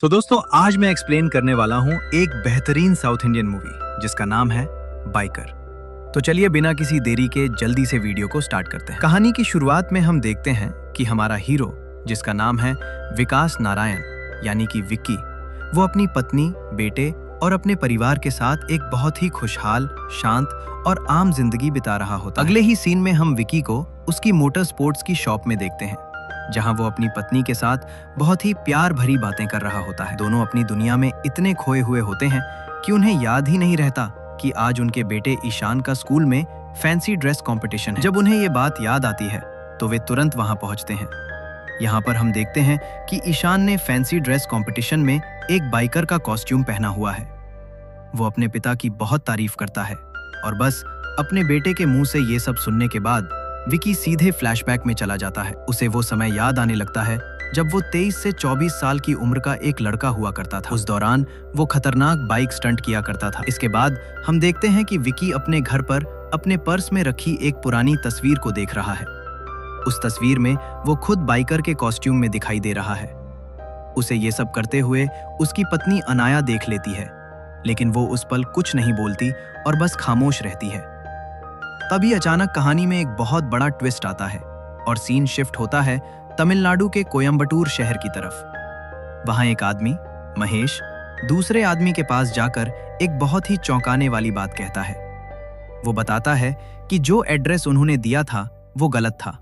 तो दोस्तों आज मैं एक्सप्लेन करने वाला हूं एक बेहतरीन साउथ इंडियन मूवी जिसका नाम है बाइकर। तो चलिए बिना किसी देरी के जल्दी से वीडियो को स्टार्ट करते हैं। कहानी की शुरुआत में हम देखते हैं कि हमारा हीरो जिसका नाम है विकास नारायण यानी कि विक्की, वो अपनी पत्नी, बेटे और अपने परिवार के साथ एक बहुत ही खुशहाल, शांत और आम जिंदगी बिता रहा होता है। अगले ही सीन में हम विक्की को उसकी मोटर स्पोर्ट्स की शॉप में देखते हैं जहां वो अपनी पत्नी के साथ बहुत ही प्यार भरी बातें कर रहा होता है। दोनों अपनी दुनिया में इतने खोए हुए होते हैं कि उन्हें याद ही नहीं रहता कि आज उनके बेटे ईशान का स्कूल में फैंसी ड्रेस कंपटीशन है। जब उन्हें ये बात याद आती है तो वे तुरंत वहां पहुंचते हैं। यहाँ पर हम देखते हैं कि ईशान ने फैंसी ड्रेस कंपटीशन में एक बाइकर का कॉस्ट्यूम पहना हुआ है। वो अपने पिता की बहुत तारीफ करता है और बस अपने बेटे के मुंह से ये सब सुनने के बाद विकी सीधे फ्लैशबैक में चला जाता है। उसे वो समय याद आने लगता है जब वो 23 से 24 साल की उम्र का एक लड़का हुआ करता था। उस दौरान वो खतरनाक बाइक स्टंट किया करता था। इसके बाद हम देखते हैं कि विकी अपने घर पर अपने पर्स में रखी एक पुरानी तस्वीर को देख रहा है। उस तस्वीर में वो खुद बाइकर के कॉस्ट्यूम में दिखाई दे रहा है। उसे ये सब करते हुए उसकी पत्नी अनाया देख लेती है, लेकिन वो उस पल कुछ नहीं बोलती और बस खामोश रहती है। तभी अचानक कहानी में एक बहुत बड़ा ट्विस्ट आता है और सीन शिफ्ट होता है तमिलनाडु के कोयम्बटूर शहर की तरफ। वहां एक आदमी, महेश, दूसरे आदमी के पास जाकर एक बहुत ही चौंकाने वाली बात कहता है। वो बताता है कि जो एड्रेस उन्होंने दिया था वो गलत था।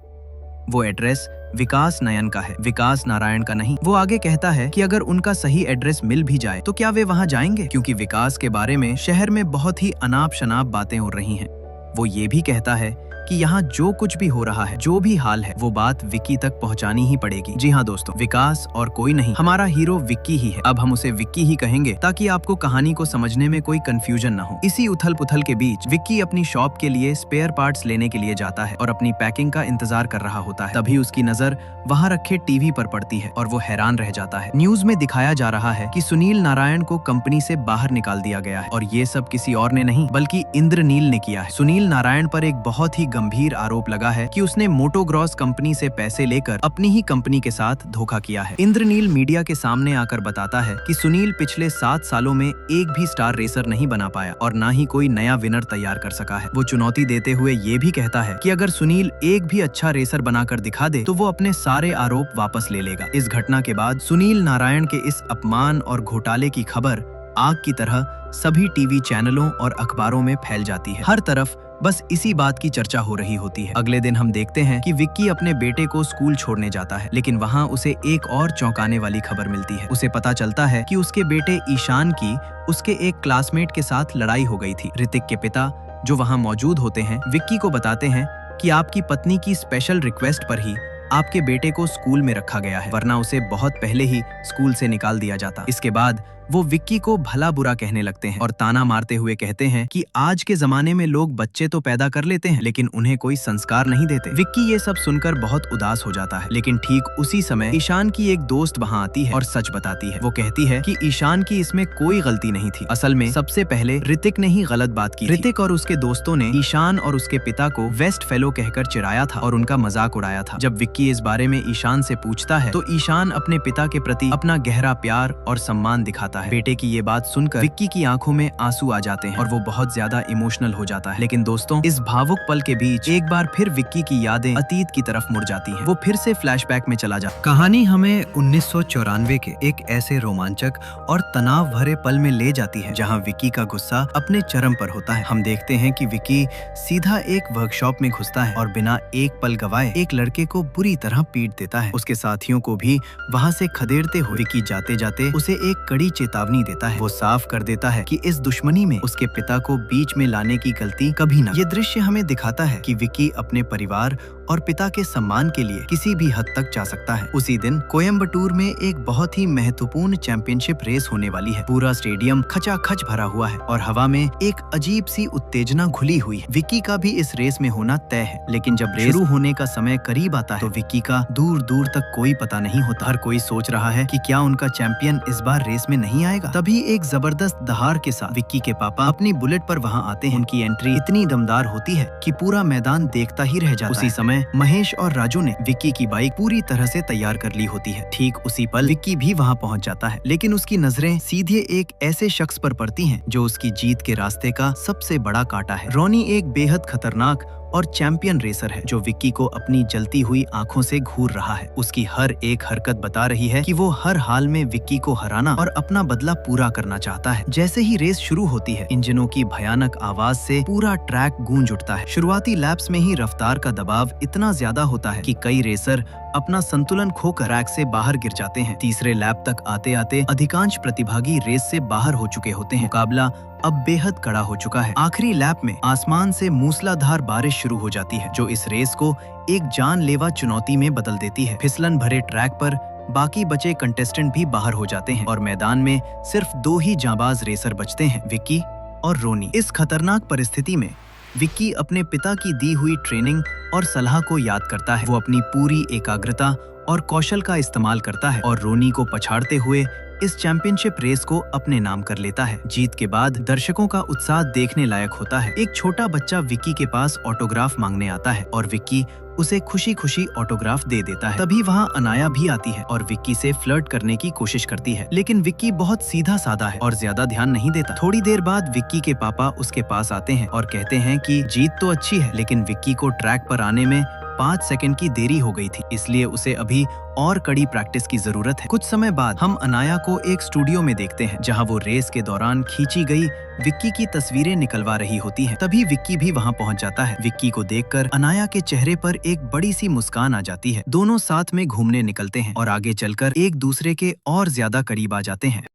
वो एड्रेस विकास नयन का है, विकास नारायण का नहीं। वो आगे कहता है कि अगर उनका सही एड्रेस मिल भी जाए तो क्या वे वहां जाएंगे, क्योंकि विकास के बारे में शहर में बहुत ही अनाप शनाप बातें हो रही हैं। वो ये भी कहता है कि यहाँ जो कुछ भी हो रहा है, जो भी हाल है, वो बात विक्की तक पहुंचानी ही पड़ेगी। जी हाँ दोस्तों, विकास और कोई नहीं, हमारा हीरो विक्की ही है। अब हम उसे विक्की ही कहेंगे ताकि आपको कहानी को समझने में कोई कंफ्यूजन ना हो। इसी उथल पुथल के बीच विक्की अपनी शॉप के लिए स्पेयर पार्ट्स लेने के लिए जाता है और अपनी पैकिंग का इंतजार कर रहा होता है। तभी उसकी नजर वहाँ रखे टीवी पर पड़ती है और वो हैरान रह जाता है। न्यूज में दिखाया जा रहा है कि सुनील नारायण को कंपनी से बाहर निकाल दिया गया है और ये सब किसी और ने नहीं बल्कि इंद्रनील ने किया है। सुनील नारायण पर एक बहुत ही गंभीर आरोप लगा है कि उसने मोटोग्रॉस कंपनी से पैसे लेकर अपनी ही कंपनी के साथ धोखा किया है। इंद्रनील मीडिया के सामने आकर बताता है कि सुनील पिछले 7 सालों में एक भी स्टार रेसर नहीं बना पाया और ना ही कोई नया विनर तैयार कर सका है। वो चुनौती देते हुए ये भी कहता है कि अगर सुनील एक भी अच्छा रेसर बनाकर दिखा दे तो वो अपने सारे आरोप वापस ले लेगा। इस घटना के बाद सुनील नारायण के इस अपमान और घोटाले की खबर आग की तरह सभी टीवी चैनलों और अखबारों में फैल जाती है। हर तरफ बस इसी बात की चर्चा हो रही होती है। अगले दिन हम देखते हैं कि विक्की अपने बेटे को स्कूल छोड़ने जाता है, लेकिन वहाँ उसे एक और चौंकाने वाली खबर मिलती है। उसे पता चलता है कि उसके बेटे ईशान की उसके एक क्लासमेट के साथ लड़ाई हो गई थी। ऋतिक के पिता जो वहाँ मौजूद होते हैं विक्की को बताते हैं कि आपकी पत्नी की स्पेशल रिक्वेस्ट पर ही आपके बेटे को स्कूल में रखा गया है, वरना उसे बहुत पहले ही स्कूल से निकाल दिया जाता। इसके बाद वो विक्की को भला बुरा कहने लगते हैं और ताना मारते हुए कहते हैं कि आज के जमाने में लोग बच्चे तो पैदा कर लेते हैं लेकिन उन्हें कोई संस्कार नहीं देते। विक्की ये सब सुनकर बहुत उदास हो जाता है, लेकिन ठीक उसी समय ईशान की एक दोस्त वहाँ आती है और सच बताती है। वो कहती है कि ईशान की इसमें कोई गलती नहीं थी। असल में सबसे पहले ऋतिक ने ही गलत बात की। ऋतिक और उसके दोस्तों ने ईशान और उसके पिता को वेस्ट फेलो कहकर चिढ़ाया था और उनका मजाक उड़ाया था। जब विक्की इस बारे में ईशान से पूछता है तो ईशान अपने पिता के प्रति अपना गहरा प्यार और सम्मान दिखाता है। बेटे की ये बात सुनकर विक्की की आंखों में आंसू आ जाते हैं और वो बहुत ज्यादा इमोशनल हो जाता है। लेकिन दोस्तों, इस भावुक पल के बीच एक बार फिर विक्की की यादें अतीत की तरफ मुड़ जाती हैं। वो फिर से फ्लैशबैक में चला जाता है। कहानी हमें 1994 के एक ऐसे रोमांचक और तनाव भरे पल में ले जाती है जहाँ विक्की का गुस्सा अपने चरम पर होता है। हम देखते हैं कि विक्की सीधा एक वर्कशॉप में घुसता है और बिना एक पल गवाए एक लड़के को बुरी तरह पीट देता है। उसके साथियों को भी वहाँ से खदेड़ते हुए विक्की जाते जाते उसे एक कड़ी चेतावनी देता है। वो साफ कर देता है कि इस दुश्मनी में उसके पिता को बीच में लाने की गलती कभी ना। ये दृश्य हमें दिखाता है कि विक्की अपने परिवार और पिता के सम्मान के लिए किसी भी हद तक जा सकता है। उसी दिन कोयम्बटूर में एक बहुत ही महत्वपूर्ण चैंपियनशिप रेस होने वाली है। पूरा स्टेडियम खचाखच भरा हुआ है और हवा में एक अजीब सी उत्तेजना घुली हुई है। विक्की का भी इस रेस में होना तय है, लेकिन जब रेस शुरू होने का समय करीब आता है तो विक्की का दूर दूर तक कोई पता नहीं होता। हर कोई सोच रहा है कि क्या उनका चैंपियन इस बार रेस में नहीं आएगा। तभी एक जबरदस्त दहाड़ के साथ विक्की के पापा अपनी बुलेट पर वहाँ आते हैं। उनकी एंट्री इतनी दमदार होती है कि पूरा मैदान देखता ही रह जाता है। उसी समय समय महेश और राजू ने विक्की की बाइक पूरी तरह से तैयार कर ली होती है। ठीक उसी पल विक्की भी वहां पहुंच जाता है, लेकिन उसकी नजरें सीधे एक ऐसे शख्स पर पड़ती हैं जो उसकी जीत के रास्ते का सबसे बड़ा कांटा है। रोनी एक बेहद खतरनाक और चैंपियन रेसर है जो विक्की को अपनी जलती हुई आंखों से घूर रहा है। उसकी हर एक हरकत बता रही है कि वो हर हाल में विक्की को हराना और अपना बदला पूरा करना चाहता है। जैसे ही रेस शुरू होती है, इंजनों की भयानक आवाज से पूरा ट्रैक गूंज उठता है। शुरुआती लैप्स में ही रफ्तार का दबाव इतना ज्यादा होता है कि कई रेसर अपना संतुलन खोकर ट्रैक से बाहर गिर जाते हैं। तीसरे लैप तक आते आते अधिकांश प्रतिभागी रेस से बाहर हो चुके होते हैं। मुकाबला अब बेहद कड़ा हो चुका है। आखिरी लैप में आसमान से मूसलाधार बारिश शुरू हो जाती है जो इस रेस को एक जानलेवा चुनौती में बदल देती है। फिसलन भरे ट्रैक पर बाकी बचे कंटेस्टेंट भी बाहर हो जाते हैं और मैदान में सिर्फ 2 ही जांबाज रेसर बचते हैं, विक्की और रोनी। इस खतरनाक परिस्थिति में विक्की अपने पिता की दी हुई ट्रेनिंग और सलाह को याद करता है। वो अपनी पूरी एकाग्रता और कौशल का इस्तेमाल करता है और रोनी को पछाड़ते हुए इस चैंपियनशिप रेस को अपने नाम कर लेता है। जीत के बाद दर्शकों का उत्साह देखने लायक होता है। एक छोटा बच्चा विक्की के पास ऑटोग्राफ मांगने आता है और विक्की उसे खुशी खुशी ऑटोग्राफ दे देता है। तभी वहाँ अनाया भी आती है और विक्की से फ्लर्ट करने की कोशिश करती है, लेकिन विक्की बहुत सीधा साधा है और ज्यादा ध्यान नहीं देता। थोड़ी देर बाद विक्की के पापा उसके पास आते हैं और कहते हैं कि जीत तो अच्छी है, लेकिन विक्की को ट्रैक पर आने में 5 सेकंड की देरी हो गई थी, इसलिए उसे अभी और कड़ी प्रैक्टिस की जरूरत है। कुछ समय बाद हम अनाया को एक स्टूडियो में देखते हैं जहां वो रेस के दौरान खींची गई विक्की की तस्वीरें निकलवा रही होती हैं। तभी विक्की भी वहां पहुंच जाता है। विक्की को देखकर अनाया के चेहरे पर एक बड़ी सी मुस्कान आ जाती है। दोनों साथ में घूमने निकलते हैं और आगे चलकर एक दूसरे के और ज्यादा करीब आ जाते हैं।